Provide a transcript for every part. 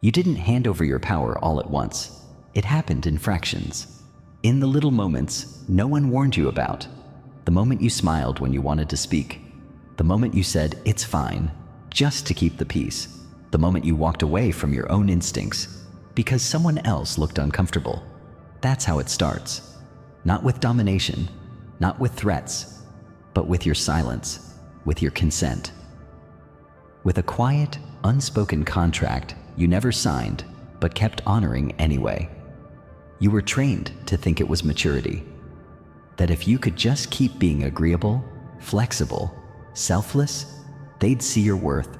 You didn't hand over your power all at once. It happened in fractions. In the little moments no one warned you about. The moment you smiled when you wanted to speak. The moment you said, "It's fine," just to keep the peace. The moment you walked away from your own instincts because someone else looked uncomfortable. That's how it starts. Not with domination, not with threats, but with your silence, with your consent. With a quiet, unspoken contract you never signed, but kept honoring anyway. You were trained to think it was maturity. That if you could just keep being agreeable, flexible, selfless, they'd see your worth.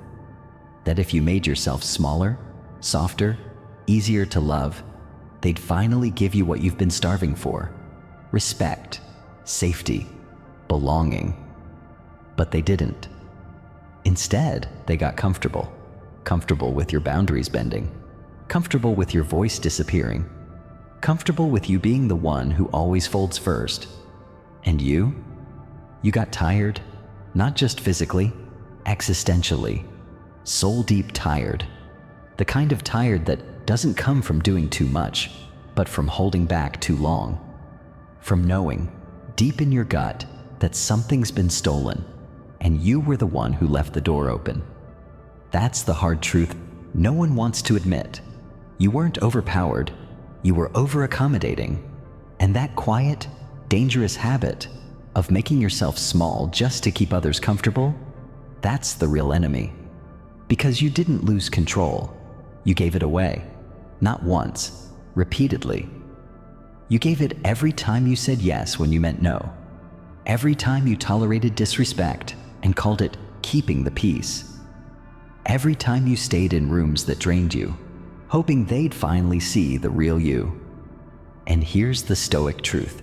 That if you made yourself smaller, softer, easier to love, they'd finally give you what you've been starving for. Respect, safety, belonging. But they didn't. Instead, they got comfortable. Comfortable with your boundaries bending. Comfortable with your voice disappearing. Comfortable with you being the one who always folds first. And you got tired, not just physically, existentially. Soul-deep tired. The kind of tired that doesn't come from doing too much, but from holding back too long. From knowing, deep in your gut, that something's been stolen, and you were the one who left the door open. That's the hard truth no one wants to admit. You weren't overpowered, you were over-accommodating. And that quiet, dangerous habit of making yourself small just to keep others comfortable, that's the real enemy. Because you didn't lose control, you gave it away. Not once, repeatedly. You gave it every time you said yes when you meant no. Every time you tolerated disrespect and called it keeping the peace. Every time you stayed in rooms that drained you, hoping they'd finally see the real you. And here's the Stoic truth.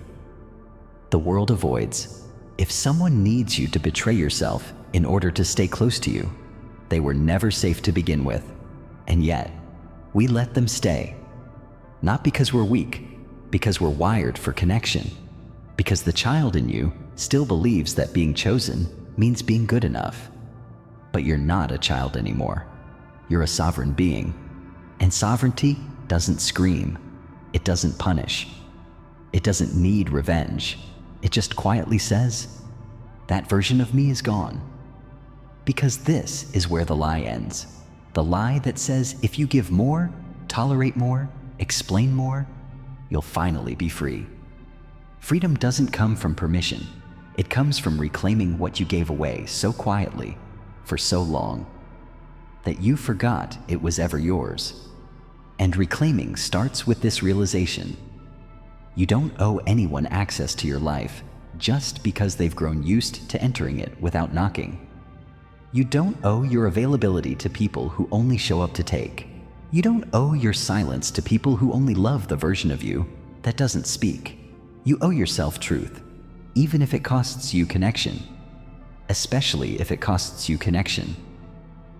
The world avoids. If someone needs you to betray yourself in order to stay close to you, they were never safe to begin with. And yet, we let them stay. Not because we're weak, because we're wired for connection. Because the child in you still believes that being chosen means being good enough. But you're not a child anymore. You're a sovereign being. And sovereignty doesn't scream. It doesn't punish. It doesn't need revenge. It just quietly says, that version of me is gone. Because this is where the lie ends. The lie that says if you give more, tolerate more, explain more, you'll finally be free. Freedom doesn't come from permission. It comes from reclaiming what you gave away so quietly, for so long, that you forgot it was ever yours. And reclaiming starts with this realization. You don't owe anyone access to your life just because they've grown used to entering it without knocking. You don't owe your availability to people who only show up to take. You don't owe your silence to people who only love the version of you that doesn't speak. You owe yourself truth, even if it costs you connection. Especially if it costs you connection.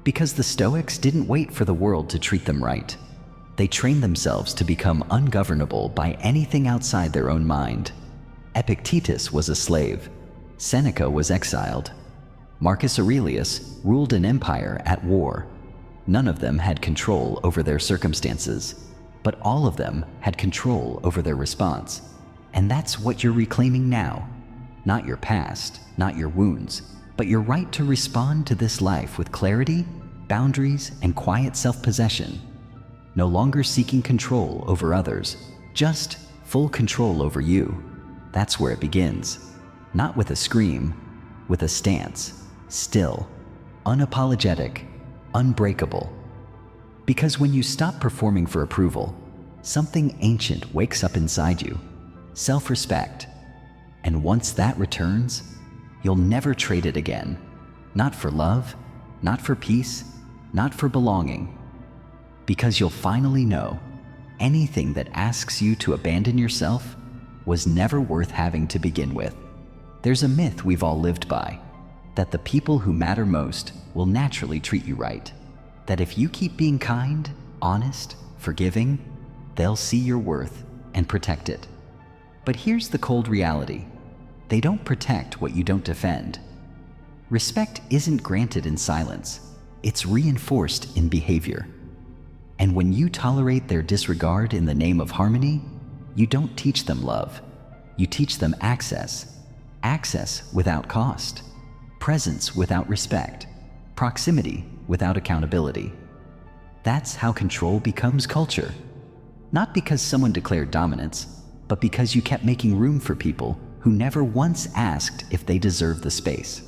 Because the Stoics didn't wait for the world to treat them right. They trained themselves to become ungovernable by anything outside their own mind. Epictetus was a slave. Seneca was exiled. Marcus Aurelius ruled an empire at war. None of them had control over their circumstances, but all of them had control over their response. And that's what you're reclaiming now. Not your past, not your wounds, but your right to respond to this life with clarity, boundaries, and quiet self-possession. No longer seeking control over others, just full control over you. That's where it begins. Not with a scream, with a stance, still, unapologetic, unbreakable. Because when you stop performing for approval, something ancient wakes up inside you, self-respect. And once that returns, you'll never trade it again. Not for love, not for peace, not for belonging. Because you'll finally know anything that asks you to abandon yourself was never worth having to begin with. There's a myth we've all lived by, that the people who matter most will naturally treat you right. That if you keep being kind, honest, forgiving, they'll see your worth and protect it. But here's the cold reality. They don't protect what you don't defend. Respect isn't granted in silence. It's reinforced in behavior. And when you tolerate their disregard in the name of harmony, you don't teach them love. You teach them access. Access without cost. Presence without respect. Proximity without accountability. That's how control becomes culture. Not because someone declared dominance, but because you kept making room for people who never once asked if they deserved the space.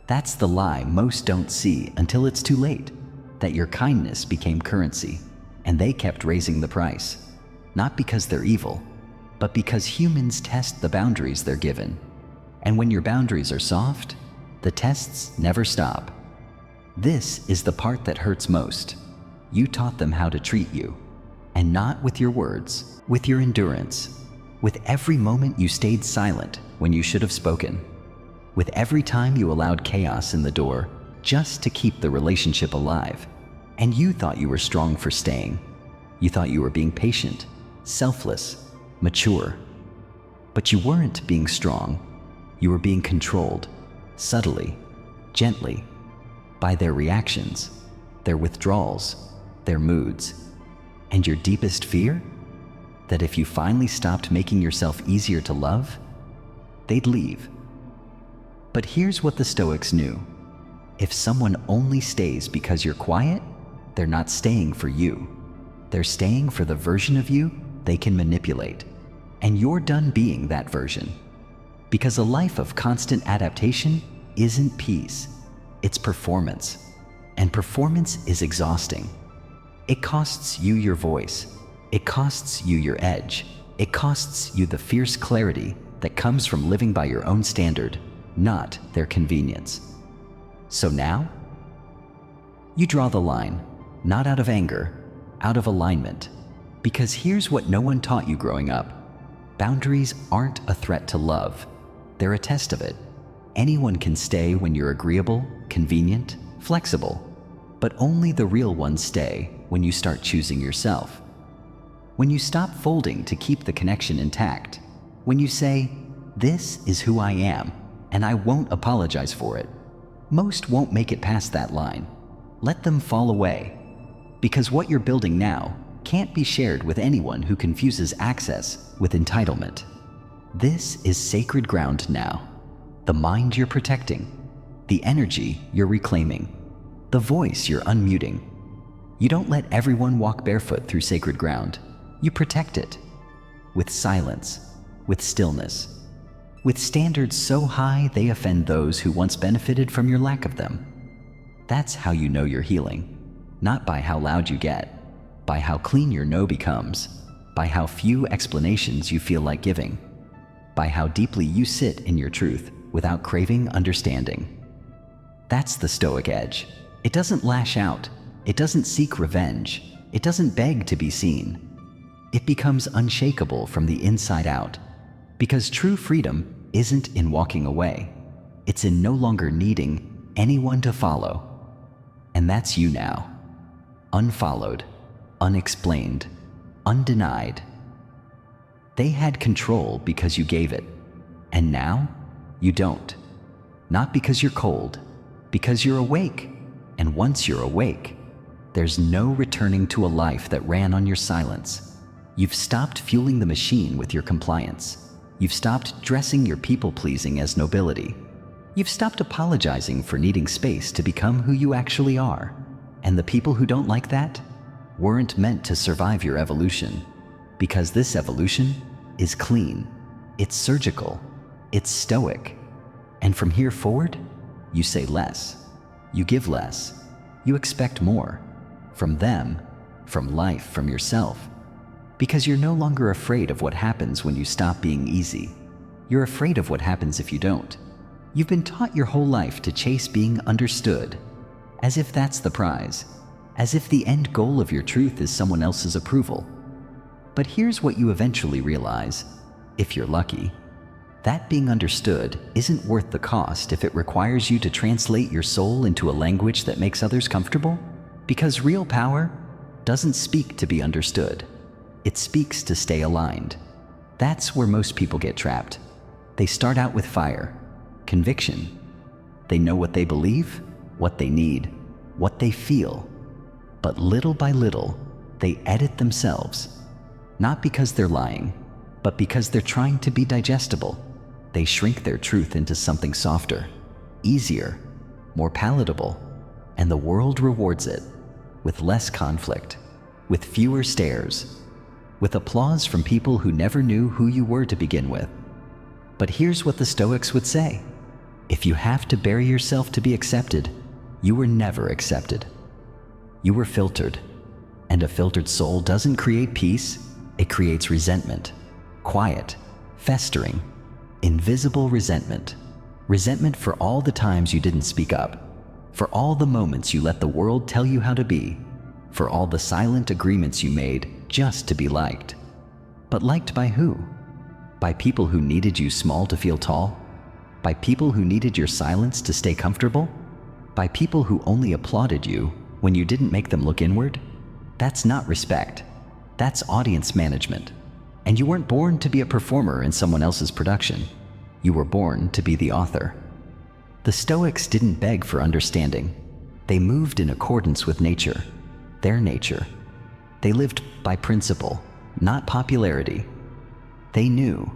That's the lie most don't see until it's too late, that your kindness became currency, and they kept raising the price. Not because they're evil, but because humans test the boundaries they're given. And when your boundaries are soft, the tests never stop. This is the part that hurts most. You taught them how to treat you, and not with your words, with your endurance, with every moment you stayed silent when you should have spoken, with every time you allowed chaos in the door just to keep the relationship alive. And you thought you were strong for staying. You thought you were being patient, selfless, mature. But you weren't being strong. You were being controlled, subtly, gently, by their reactions, their withdrawals, their moods. And your deepest fear? That if you finally stopped making yourself easier to love, they'd leave. But here's what the Stoics knew. If someone only stays because you're quiet, they're not staying for you. They're staying for the version of you they can manipulate. And you're done being that version. Because a life of constant adaptation isn't peace, it's performance. And performance is exhausting. It costs you your voice. It costs you your edge. It costs you the fierce clarity that comes from living by your own standard, not their convenience. So now, you draw the line, not out of anger, out of alignment. Because here's what no one taught you growing up. Boundaries aren't a threat to love. They're a test of it. Anyone can stay when you're agreeable, convenient, flexible. But only the real ones stay when you start choosing yourself. When you stop folding to keep the connection intact. When you say, "This is who I am, and I won't apologize for it." Most won't make it past that line. Let them fall away. Because what you're building now can't be shared with anyone who confuses access with entitlement. This is sacred ground now. The mind you're protecting, the energy you're reclaiming, the voice you're unmuting. You don't let everyone walk barefoot through sacred ground. You protect it with silence, with stillness, with standards so high they offend those who once benefited from your lack of them. That's how you know you're healing, not by how loud you get, by how clean your no becomes, by how few explanations you feel like giving, by how deeply you sit in your truth without craving understanding. That's the Stoic edge. It doesn't lash out. It doesn't seek revenge. It doesn't beg to be seen. It becomes unshakable from the inside out, because true freedom isn't in walking away. It's in no longer needing anyone to follow. And that's you now. Unfollowed, unexplained, undenied. They had control because you gave it, and now you don't. Not because you're cold, because you're awake. And once you're awake, there's no returning to a life that ran on your silence. You've stopped fueling the machine with your compliance. You've stopped dressing your people-pleasing as nobility. You've stopped apologizing for needing space to become who you actually are. And the people who don't like that weren't meant to survive your evolution. Because this evolution is clean, it's surgical, it's stoic. And from here forward, you say less. You give less. You expect more. From them, from life, from yourself. Because you're no longer afraid of what happens when you stop being easy. You're afraid of what happens if you don't. You've been taught your whole life to chase being understood, as if that's the prize, as if the end goal of your truth is someone else's approval. But here's what you eventually realize, if you're lucky. That being understood isn't worth the cost if it requires you to translate your soul into a language that makes others comfortable. Because real power doesn't speak to be understood. It speaks to stay aligned. That's where most people get trapped. They start out with fire, conviction. They know what they believe, what they need, what they feel. But little by little, They edit themselves. Not because they're lying, but because they're trying to be digestible. They shrink their truth into something softer, easier, more palatable, and the world rewards it with less conflict, with fewer stares, with applause from people who never knew who you were to begin with. But here's what the Stoics would say: if you have to bury yourself to be accepted, you were never accepted. You were filtered, and a filtered soul doesn't create peace, it creates resentment, quiet, festering, invisible resentment. Resentment for all the times you didn't speak up, for all the moments you let the world tell you how to be, for all the silent agreements you made just to be liked. But liked by who? By people who needed you small to feel tall? By people who needed your silence to stay comfortable? By people who only applauded you when you didn't make them look inward? That's not respect. That's audience management. And you weren't born to be a performer in someone else's production. You were born to be the author. The Stoics didn't beg for understanding. They moved in accordance with nature, their nature. They lived by principle, not popularity. They knew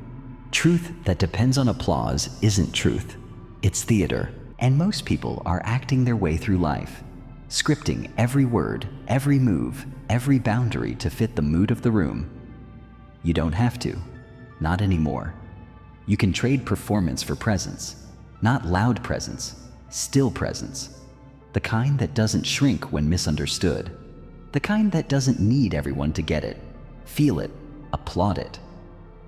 truth that depends on applause isn't truth, it's theater. And most people are acting their way through life, scripting every word, every move, every boundary to fit the mood of the room. You don't have to, not anymore. You can trade performance for presence, not loud presence, still presence. The kind that doesn't shrink when misunderstood. The kind that doesn't need everyone to get it, feel it, applaud it.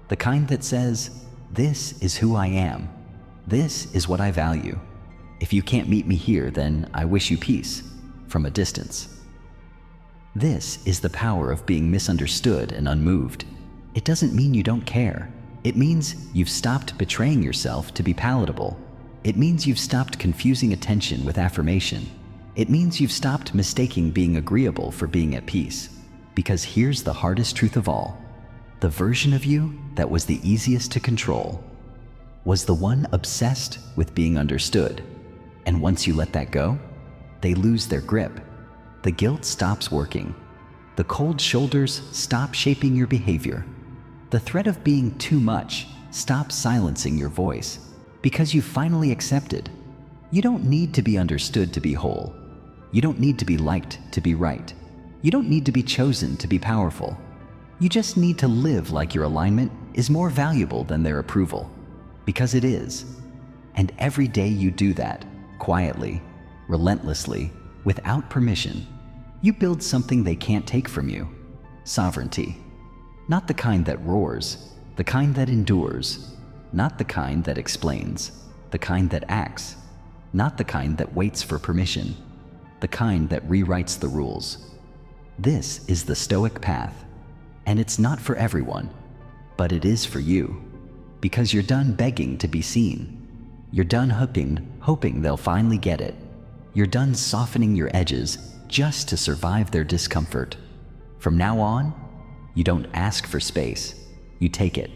The kind that says, this is who I am. This is what I value. If you can't meet me here, then I wish you peace, from a distance. This is the power of being misunderstood and unmoved. It doesn't mean you don't care. It means you've stopped betraying yourself to be palatable. It means you've stopped confusing attention with affirmation. It means you've stopped mistaking being agreeable for being at peace. Because here's the hardest truth of all. The version of you that was the easiest to control was the one obsessed with being understood. And once you let that go, they lose their grip. The guilt stops working. The cold shoulders stop shaping your behavior. The threat of being too much stops silencing your voice because you finally accepted. You don't need to be understood to be whole. You don't need to be liked to be right. You don't need to be chosen to be powerful. You just need to live like your alignment is more valuable than their approval, because it is. And every day you do that, quietly, relentlessly, without permission, you build something they can't take from you: sovereignty. Not the kind that roars, the kind that endures. Not the kind that explains, the kind that acts. Not the kind that waits for permission, the kind that rewrites the rules. This is the Stoic path, and it's not for everyone, but it is for you, because you're done begging to be seen. You're done hoping they'll finally get it. You're done softening your edges just to survive their discomfort. From now on, you don't ask for space, you take it.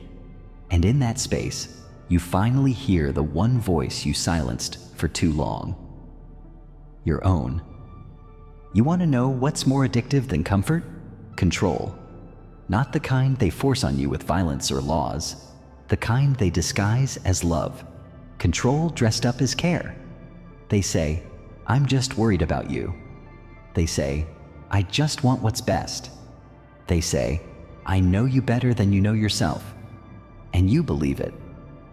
And in that space, you finally hear the one voice you silenced for too long. Your own. You want to know what's more addictive than comfort? Control. Not the kind they force on you with violence or laws, the kind they disguise as love. Control dressed up as care. They say, I'm just worried about you. They say, I just want what's best. They say, I know you better than you know yourself. And you believe it,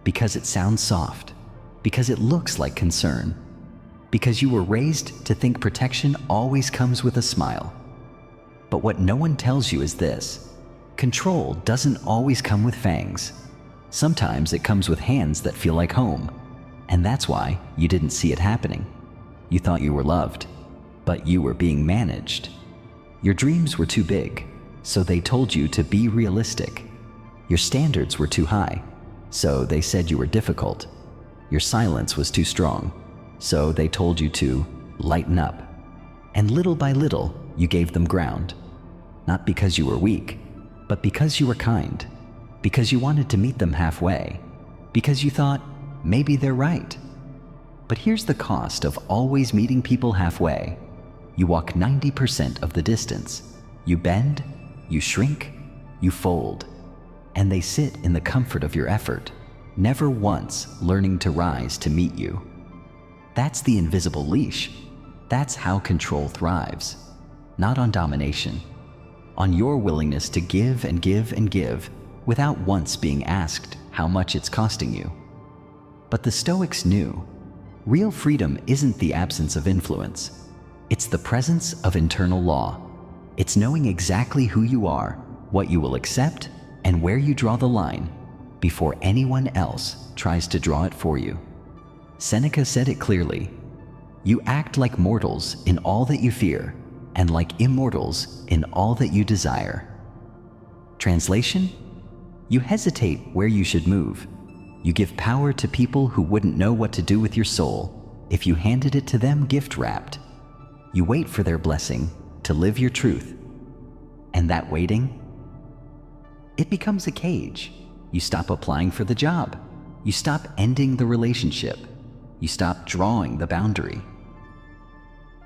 because it sounds soft, because it looks like concern, because you were raised to think protection always comes with a smile. But what no one tells you is this: control doesn't always come with fangs. Sometimes it comes with hands that feel like home. And that's why you didn't see it happening. You thought you were loved, but you were being managed. Your dreams were too big, so they told you to be realistic. Your standards were too high, so they said you were difficult. Your silence was too strong, so they told you to lighten up. And little by little, you gave them ground. Not because you were weak, but because you were kind. Because you wanted to meet them halfway. Because you thought, maybe they're right. But here's the cost of always meeting people halfway. You walk 90% of the distance. You bend, you shrink, you fold, and they sit in the comfort of your effort, never once learning to rise to meet you. That's the invisible leash. That's how control thrives. Not on domination, on your willingness to give and give and give without once being asked how much it's costing you. But the Stoics knew, real freedom isn't the absence of influence. It's the presence of internal law. It's knowing exactly who you are, what you will accept, and where you draw the line before anyone else tries to draw it for you. Seneca said it clearly, "You act like mortals in all that you fear, and like immortals in all that you desire." Translation? You hesitate where you should move. You give power to people who wouldn't know what to do with your soul if you handed it to them gift-wrapped. You wait for their blessing to live your truth. And that waiting, it becomes a cage. You stop applying for the job. You stop ending the relationship. You stop drawing the boundary.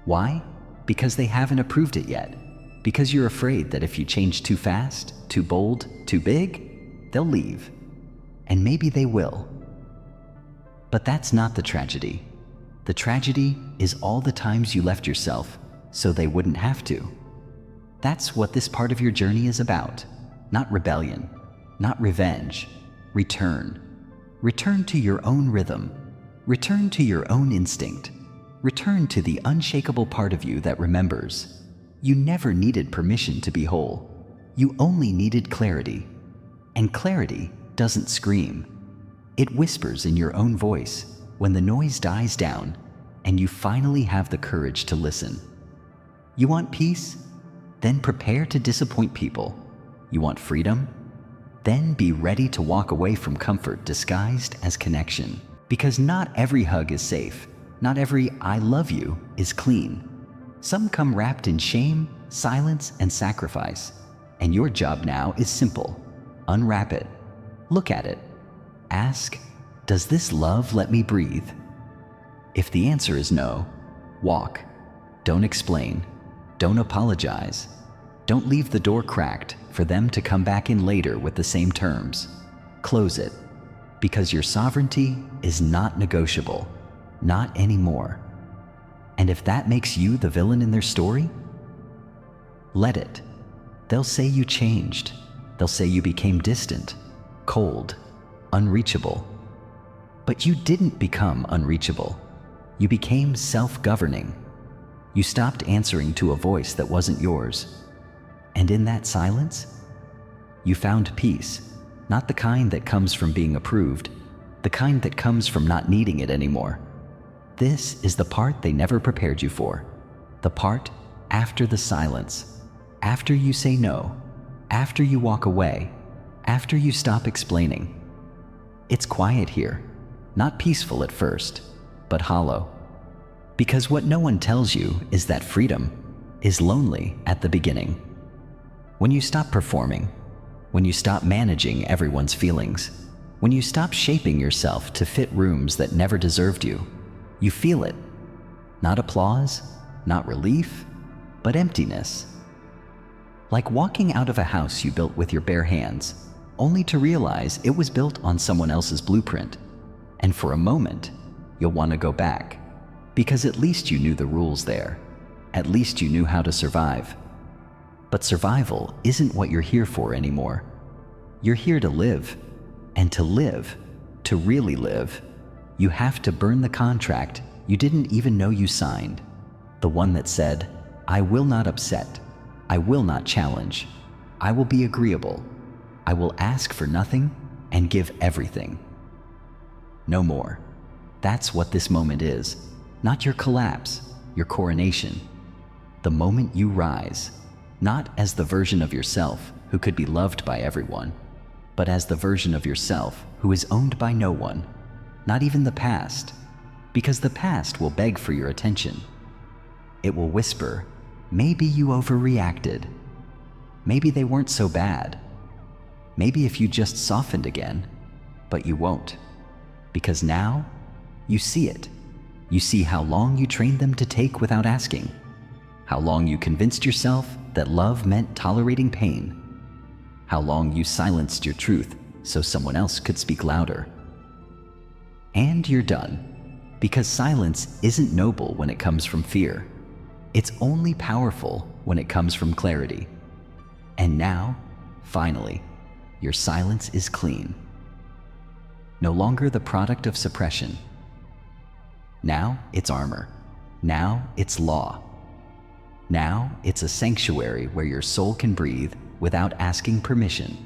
Why? Because they haven't approved it yet. Because you're afraid that if you change too fast, too bold, too big, they'll leave. And maybe they will. But that's not the tragedy. The tragedy is all the times you left yourself so they wouldn't have to. That's what this part of your journey is about. Not rebellion, not revenge. Return. Return to your own rhythm. Return to your own instinct. Return to the unshakable part of you that remembers. You never needed permission to be whole. You only needed clarity. And clarity doesn't scream. It whispers in your own voice when the noise dies down and you finally have the courage to listen. You want peace? Then prepare to disappoint people. You want freedom? Then be ready to walk away from comfort disguised as connection. Because not every hug is safe. Not every "I love you" is clean. Some come wrapped in shame, silence, and sacrifice. And your job now is simple. Unwrap it. Look at it. Ask, does this love let me breathe? If the answer is no, walk. Don't explain. Don't apologize. Don't leave the door cracked for them to come back in later with the same terms. Close it. Because your sovereignty is not negotiable. Not anymore. And if that makes you the villain in their story, let it. They'll say you changed. They'll say you became distant, cold, unreachable. But you didn't become unreachable. You became self-governing. You stopped answering to a voice that wasn't yours. And in that silence, you found peace, not the kind that comes from being approved, the kind that comes from not needing it anymore. This is the part they never prepared you for. The part after the silence, after you say no, after you walk away, after you stop explaining. It's quiet here, not peaceful at first, but hollow. Because what no one tells you is that freedom is lonely at the beginning. When you stop performing, when you stop managing everyone's feelings, when you stop shaping yourself to fit rooms that never deserved you, you feel it. Not applause, not relief, but emptiness. Like walking out of a house you built with your bare hands, only to realize it was built on someone else's blueprint. And for a moment, you'll want to go back, because at least you knew the rules there. At least you knew how to survive. But survival isn't what you're here for anymore. You're here to live. And to live, to really live, you have to burn the contract you didn't even know you signed. The one that said, "I will not upset. I will not challenge. I will be agreeable. I will ask for nothing and give everything." No more. That's what this moment is. Not your collapse, your coronation. The moment you rise, not as the version of yourself who could be loved by everyone, but as the version of yourself who is owned by no one, not even the past, because the past will beg for your attention. It will whisper, maybe you overreacted. Maybe they weren't so bad. Maybe if you just softened again, but you won't. Because now, you see it. You see how long you trained them to take without asking. How long you convinced yourself that love meant tolerating pain, how long you silenced your truth so someone else could speak louder. And you're done, because silence isn't noble when it comes from fear. It's only powerful when it comes from clarity. And now, finally, your silence is clean. No longer the product of suppression. Now it's armor. Now it's law. Now it's a sanctuary where your soul can breathe without asking permission.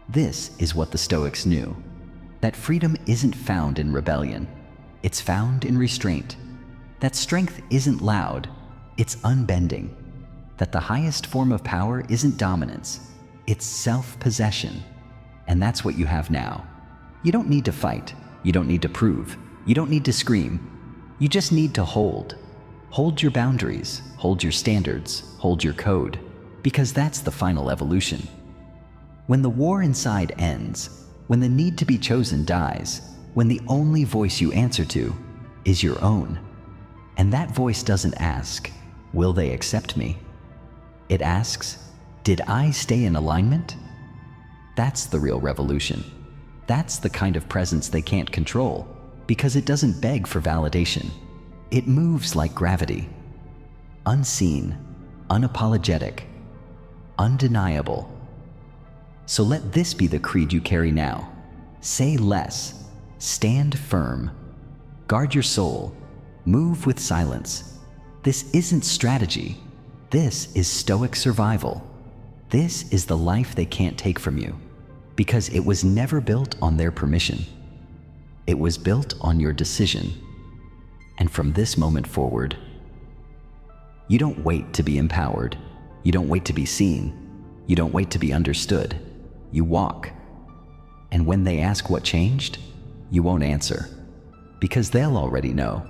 This is what the Stoics knew, that freedom isn't found in rebellion, it's found in restraint. That strength isn't loud, it's unbending. That the highest form of power isn't dominance, it's self-possession. And that's what you have now. You don't need to fight, you don't need to prove, you don't need to scream. You just need to hold. Hold your boundaries, hold your standards, hold your code, because that's the final evolution. When the war inside ends, when the need to be chosen dies, when the only voice you answer to is your own, and that voice doesn't ask, will they accept me? It asks, did I stay in alignment? That's the real revolution. That's the kind of presence they can't control, because it doesn't beg for validation. It moves like gravity. Unseen, unapologetic, undeniable. So let this be the creed you carry now. Say less, stand firm, guard your soul, move with silence. This isn't strategy. This is Stoic survival. This is the life they can't take from you, because it was never built on their permission. It was built on your decision. And from this moment forward, you don't wait to be empowered. You don't wait to be seen. You don't wait to be understood. You walk. And when they ask what changed, you won't answer, because they'll already know.